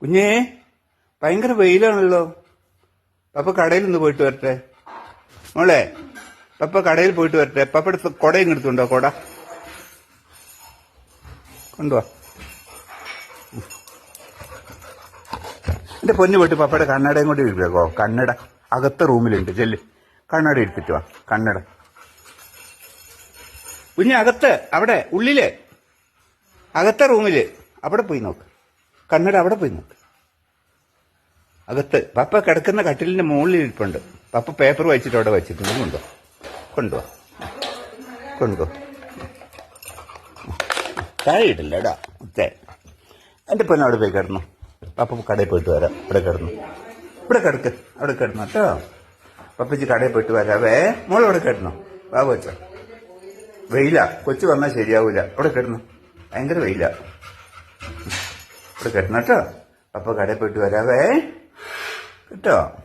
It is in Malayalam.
കുഞ്ഞേ, ഭയങ്കര വെയിലാണല്ലോ. പപ്പ കടയിൽ നിന്ന് പോയിട്ട് വരട്ടെ. മോളെ, പപ്പ കടയിൽ പോയിട്ട് വരട്ടെ. പപ്പയുടെ കൊടയും എടുത്തുണ്ടോ? കൊട കൊണ്ടുവാ. എന്റെ പൊന്നു പോയിട്ട് പപ്പയുടെ കണ്ണടയും കൊണ്ട് ഇരിക്കോ. കണ്ണട അകത്ത റൂമിലുണ്ട്. ചെല്ല്, കണ്ണട എടുത്തിട്ട് വാ. കണ്ണട കുഞ്ഞ് അകത്ത്, അവിടെ ഉള്ളില് അകത്തെ റൂമില് അവിടെ പോയി നോക്ക്. കണ്ണട അവിടെ പോയി നോക്ക്. അകത്ത് പപ്പ കിടക്കുന്ന കട്ടിലിന്റെ മുകളിൽ ഇരിപ്പുണ്ട്. പപ്പ പേപ്പർ വായിച്ചിട്ട് അവിടെ വെച്ചിട്ടുണ്ട്. കൊണ്ടുവാ. താഴെ ഇടില്ല എടാ. എന്റെ പൊന്നെ അവിടെ പോയി കിടന്നു. പപ്പ കടയിൽ പോയിട്ട് വരാം. ഇവിടെ കിടന്നു. ഇവിടെ കിടക്ക്. അവിടെ കിടന്നു കേട്ടോ. പപ്പച്ചി കടയിൽ പോയിട്ട് വരാവേ. മോളവിടെ കിടന്നു. ബാബു വെച്ചോ. വെയില. കൊച്ചു വന്നാൽ ശരിയാവൂല. അവിടെ കിടന്നു. ഭയങ്കര വെയില. ഇവിടെ കിടന്നു കേട്ടോ. പപ്പ കടയിൽ പോയിട്ട് വരാവേ കേട്ടോ.